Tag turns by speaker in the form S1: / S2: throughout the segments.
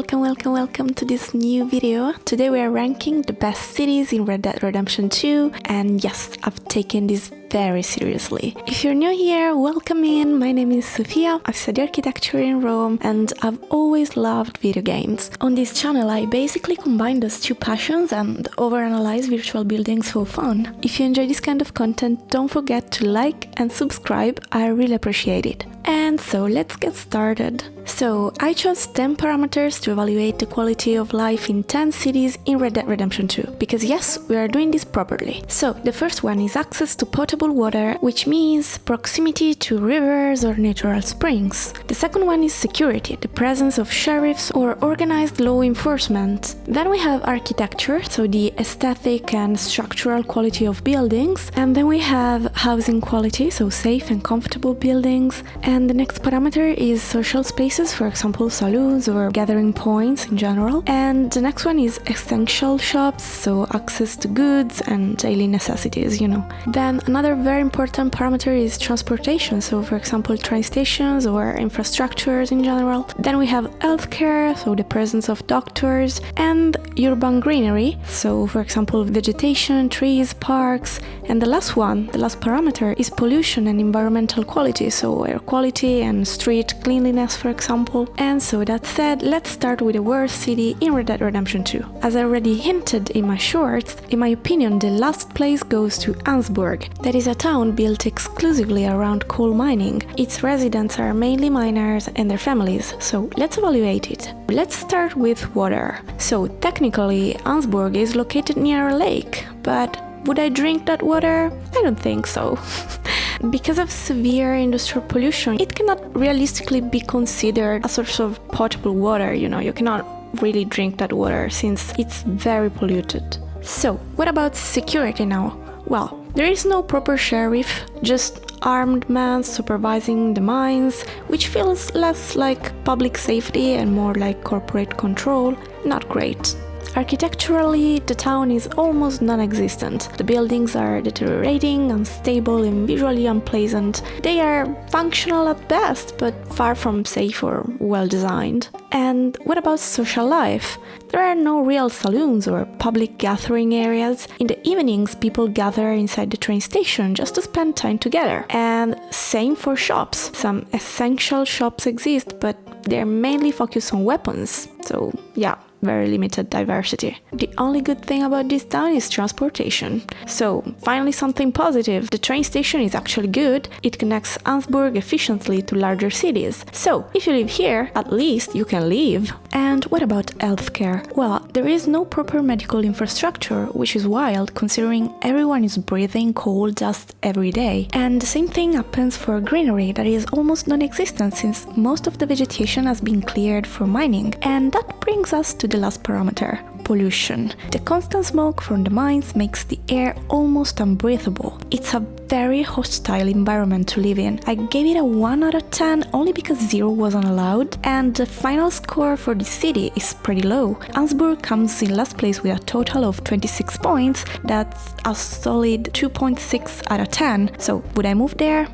S1: welcome to this new video. Today we are ranking the best cities in Red Dead Redemption 2, and yes, I've taken this very seriously. If you're new here, welcome in. My name is Sofia. I've studied architecture in Rome and I've always loved video games. On this channel I basically combine those two passions and overanalyze virtual buildings for fun. If you enjoy this kind of content, don't forget to like and subscribe, I really appreciate it. And so let's get started. So I chose 10 parameters to evaluate the quality of life in 10 cities in Red Dead Redemption 2, because yes, we are doing this properly. So the first one is access to potable water, which means proximity to rivers or natural springs. The second one is security, the presence of sheriffs or organized law enforcement. Then we have architecture, so the aesthetic and structural quality of buildings. And then we have housing quality, so safe and comfortable buildings. And the next parameter is social spaces, for example saloons or gathering points in general. And the next one is essential shops, so access to goods and daily necessities, Then another very important parameter is transportation, so for example train stations or infrastructures in general. Then we have healthcare, so the presence of doctors, and urban greenery, so for example vegetation, trees, parks. And the last parameter is pollution and environmental quality, so air quality and street cleanliness, for example. And so that said, let's start with the worst city in Red Dead Redemption 2. As I already hinted in my shorts, in my opinion the last place goes to Ansorg. That is a town built exclusively around coal mining. Its residents are mainly miners and their families, so let's evaluate it. Let's start with water. So technically Ansorg is located near a lake, but would I drink that water? I don't think so. Because of severe industrial pollution, it cannot realistically be considered a source of potable water, You cannot really drink that water since it's very polluted. So, what about security now? Well, there is no proper sheriff, just armed men supervising the mines, which feels less like public safety and more like corporate control. Not great. Architecturally, the town is almost non-existent. The buildings are deteriorating, unstable, and visually unpleasant. They are functional at best, but far from safe or well-designed. And what about social life? There are no real saloons or public gathering areas. In the evenings, people gather inside the train station just to spend time together. And same for shops. Some essential shops exist, but they're mainly focused on weapons. So yeah, very limited diversity. The only good thing about this town is transportation. So, finally something positive. The train station is actually good. It connects Ansorg efficiently to larger cities. So, if you live here, at least you can live. And what about healthcare? Well, there is no proper medical infrastructure, which is wild considering everyone is breathing coal dust every day. And the same thing happens for greenery, that is almost non-existent since most of the vegetation has been cleared for mining. And that brings us to the last parameter, pollution. The constant smoke from the mines makes the air almost unbreathable. It's a very hostile environment to live in. I gave it a 1 out of 10 only because 0 wasn't allowed, and the final score for the city is pretty low. Ansorg comes in last place with a total of 26 points. That's a solid 2.6 out of 10. So would I move there?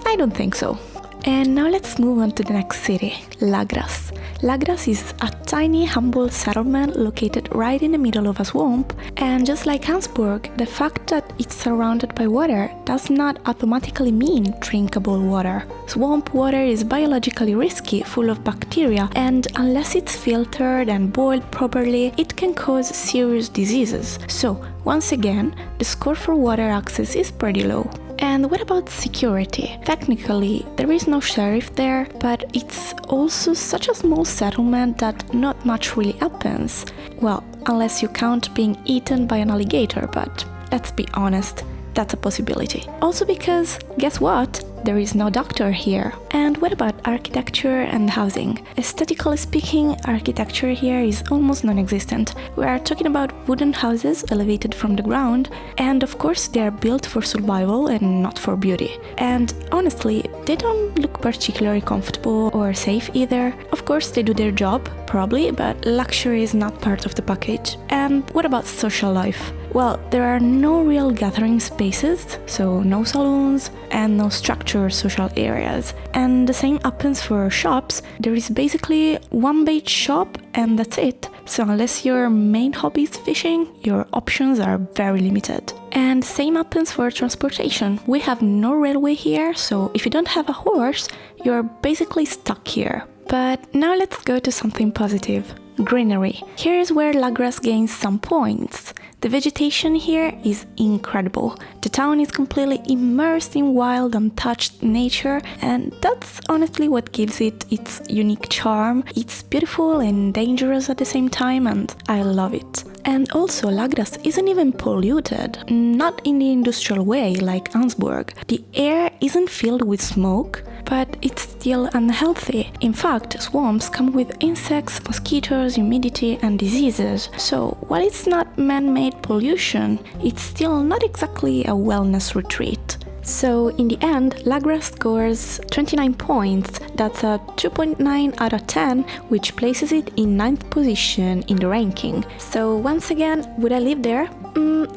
S1: I don't think so. And now let's move on to the next city, Lagras. Lagras is a tiny, humble settlement located right in the middle of a swamp, and just like Ansorg, the fact that it's surrounded by water does not automatically mean drinkable water. Swamp water is biologically risky, full of bacteria, and unless it's filtered and boiled properly, it can cause serious diseases. So, once again, the score for water access is pretty low. And what about security? Technically, there is no sheriff there, but it's also such a small settlement that not much really happens. Well, unless you count being eaten by an alligator, but let's be honest, that's a possibility. Also because, guess what? There is no doctor here. And what about architecture and housing? Aesthetically speaking, architecture here is almost non-existent. We are talking about wooden houses elevated from the ground, and of course they are built for survival and not for beauty. And honestly, they don't look particularly comfortable or safe either. Of course they do their job, probably, but luxury is not part of the package. And what about social life? Well, there are no real gathering spaces, so no saloons and no structured social areas. And the same happens for shops. There is basically one bait shop and that's it. So unless your main hobby is fishing, your options are very limited. And same happens for transportation. We have no railway here, so if you don't have a horse, you're basically stuck here. But now let's go to something positive. Greenery. Here is where Lagras gains some points. The vegetation here is incredible. The town is completely immersed in wild, untouched nature, and that's honestly what gives it its unique charm. It's beautiful and dangerous at the same time, and I love it. And also, Lagras isn't even polluted, not in the industrial way like Ansorg. The air isn't filled with smoke, but it's still unhealthy. In fact, swamps come with insects, mosquitoes, humidity and diseases. So, while it's not man-made pollution, it's still not exactly a wellness retreat. So in the end, Lagras scores 29 points, that's a 2.9 out of 10, which places it in 9th position in the ranking. So once again, would I live there?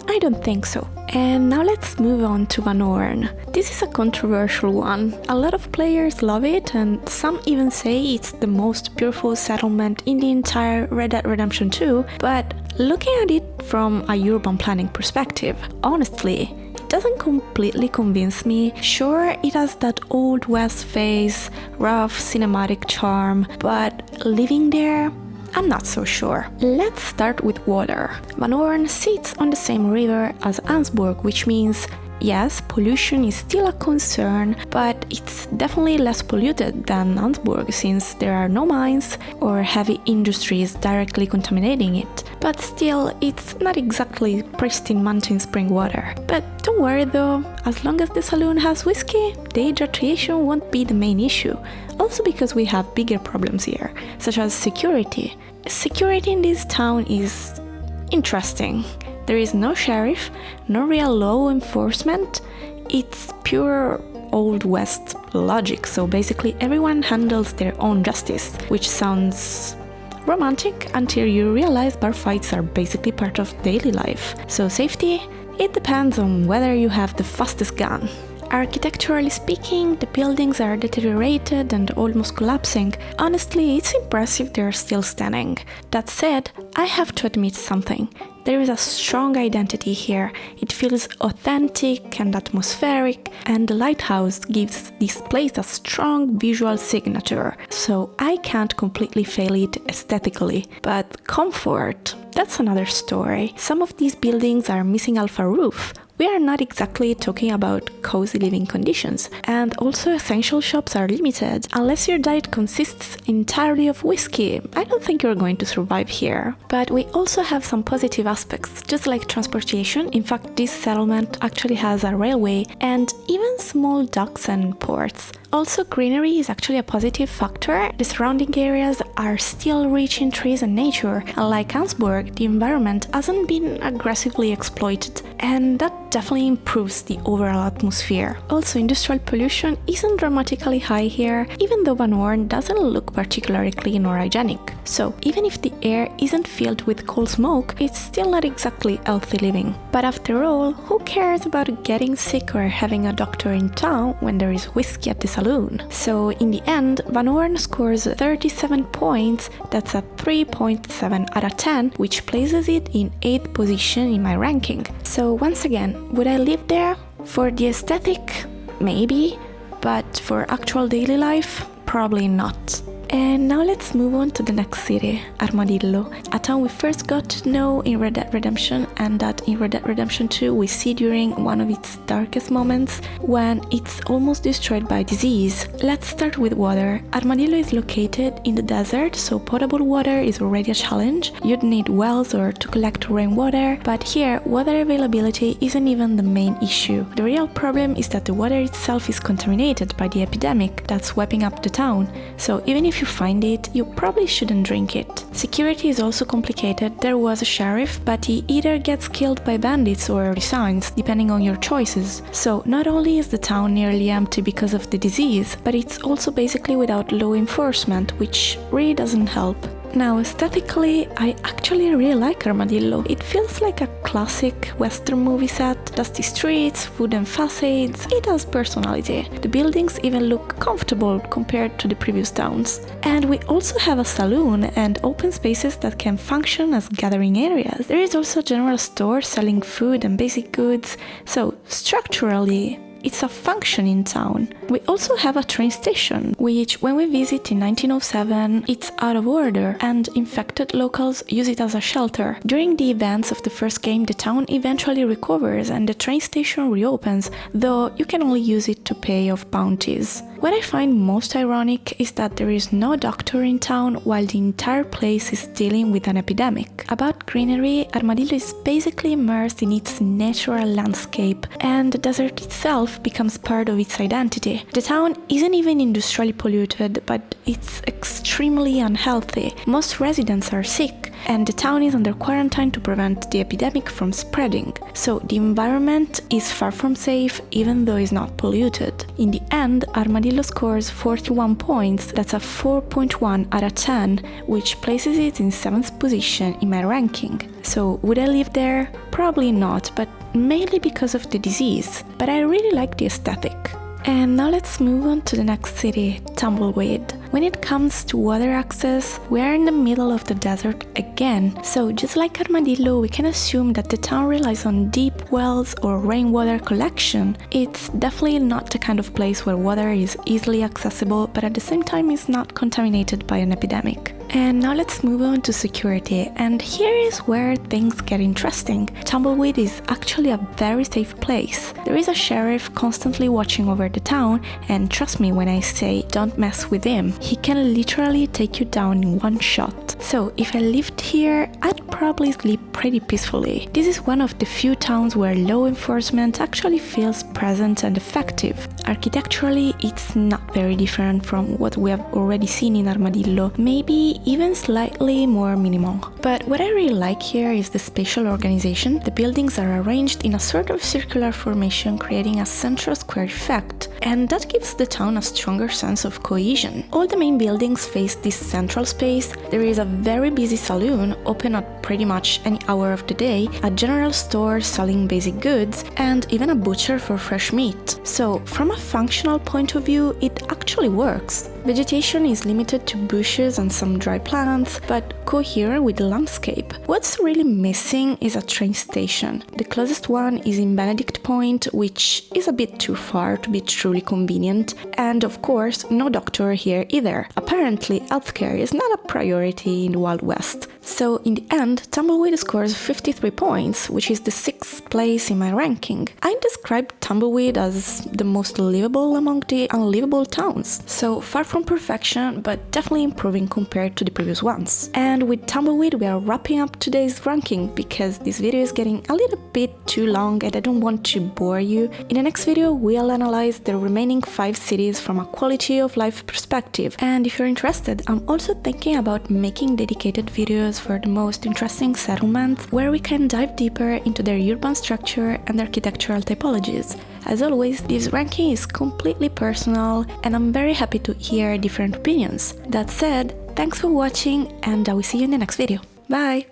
S1: I don't think so. And now let's move on to Vanor. This is a controversial one. A lot of players love it, and some even say it's the most beautiful settlement in the entire Red Dead Redemption 2, but looking at it from a urban planning perspective, honestly, it doesn't completely convince me. Sure, it has that old west face, rough cinematic charm, but living there, I'm not so sure. Let's start with water. Vanor sits on the same river as Ansorg, which means yes, pollution is still a concern, but it's definitely less polluted than Ansorg since there are no mines or heavy industries directly contaminating it. But still, it's not exactly pristine mountain spring water. But don't worry though, as long as the saloon has whiskey, dehydration won't be the main issue. Also because we have bigger problems here, such as security. Security in this town is interesting. There is no sheriff, no real law enforcement. It's pure Old West logic, so basically everyone handles their own justice, which sounds romantic until you realize bar fights are basically part of daily life. So safety? It depends on whether you have the fastest gun. Architecturally speaking, the buildings are deteriorated and almost collapsing. Honestly, it's impressive they're still standing. That said, I have to admit something. There is a strong identity here. It feels authentic and atmospheric, and the lighthouse gives this place a strong visual signature, so I can't completely fail it aesthetically. But comfort, that's another story. Some of these buildings are missing alpha roof. We are not exactly talking about cozy living conditions, and also essential shops are limited. Unless your diet consists entirely of whiskey, I don't think you're going to survive here. But we also have some positive aspects, just like transportation. In fact, this settlement actually has a railway and even small docks and ports. Also, greenery is actually a positive factor. The surrounding areas are still rich in trees and nature. Unlike Ansorg, the environment hasn't been aggressively exploited, and that definitely improves the overall atmosphere. Also, industrial pollution isn't dramatically high here, even though Vanor doesn't look particularly clean or hygienic. So, even if the air isn't filled with coal smoke, it's still not exactly healthy living. But after all, who cares about getting sick or having a doctor in town when there is whiskey at the saloon? So, in the end, Vanor scores 37 points, that's a 3.7 out of 10, which places it in 8th position in my ranking. So, once again, would I live there? For the aesthetic? Maybe, but for actual daily life? Probably not. And now let's move on to the next city, Armadillo, a town we first got to know in Red Dead Redemption, and that in Red Dead Redemption 2 we see during one of its darkest moments when it's almost destroyed by disease. Let's start with water. Armadillo is located in the desert, so potable water is already a challenge. You'd need wells or to collect rainwater, but here water availability isn't even the main issue. The real problem is that the water itself is contaminated by the epidemic that's wiping up the town, so even if you find it, you probably shouldn't drink it. Security is also complicated. There was a sheriff, but he either gets killed by bandits or resigns, depending on your choices. So not only is the town nearly empty because of the disease, but it's also basically without law enforcement, which really doesn't help. Now, aesthetically, I actually really like Armadillo. It feels like a classic Western movie set. Dusty streets, wooden facades, it has personality. The buildings even look comfortable compared to the previous towns. And we also have a saloon and open spaces that can function as gathering areas. There is also a general store selling food and basic goods, so structurally, it's a functioning town. We also have a train station, which when we visit in 1907, it's out of order and infected locals use it as a shelter. During the events of the first game, the town eventually recovers and the train station reopens, though you can only use it to pay off bounties. What I find most ironic is that there is no doctor in town while the entire place is dealing with an epidemic. About greenery, Armadillo is basically immersed in its natural landscape, and the desert itself becomes part of its identity. The town isn't even industrially polluted, but it's extremely unhealthy. Most residents are sick, and the town is under quarantine to prevent the epidemic from spreading. So the environment is far from safe, even though it's not polluted. In the end, Armadillo scores 41 points, that's a 4.1 out of 10, which places it in 7th position in my ranking. So would I live there? Probably not, but mainly because of the disease. But I really like the aesthetic. And now let's move on to the next city, Tumbleweed. When it comes to water access, we are in the middle of the desert again, so just like Armadillo, we can assume that the town relies on deep wells or rainwater collection. It's definitely not the kind of place where water is easily accessible, but at the same time is not contaminated by an epidemic. And now let's move on to security, and here is where things get interesting. Tumbleweed is actually a very safe place. There is a sheriff constantly watching over the town, and trust me when I say don't mess with him. He can literally take you down in one shot. So if I lived here, I'd probably sleep pretty peacefully. This is one of the few towns where law enforcement actually feels present and effective. Architecturally, it's not very different from what we have already seen in Armadillo, maybe even slightly more minimal. But what I really like here is the spatial organization. The buildings are arranged in a sort of circular formation, creating a central square effect, and that gives the town a stronger sense of cohesion. All the main buildings face this central space. There is a very busy saloon, open at pretty much any hour of the day, a general store selling basic goods, and even a butcher for fresh meat. So from a functional point of view, it actually works. Vegetation is limited to bushes and some dry plants, but coherent with the landscape. What's really missing is a train station. The closest one is in Benedict Point, which is a bit too far to be truly convenient, and of course, no doctor here either. Apparently, healthcare is not a priority in the Wild West. So in the end, Tumbleweed scores 53 points, which is the 6th place in my ranking. I describe Tumbleweed as the most livable among the unlivable towns. So far from perfection, but definitely improving compared to the previous ones. And with Tumbleweed, we are wrapping up today's ranking because this video is getting a little bit too long and I don't want to bore you. In the next video, we'll analyze the remaining 5 cities from a quality of life perspective. And if you're interested, I'm also thinking about making dedicated videos for the most interesting settlements where we can dive deeper into their urban structure and architectural typologies. As always, this ranking is completely personal and I'm very happy to hear different opinions. That said, thanks for watching and I will see you in the next video. Bye!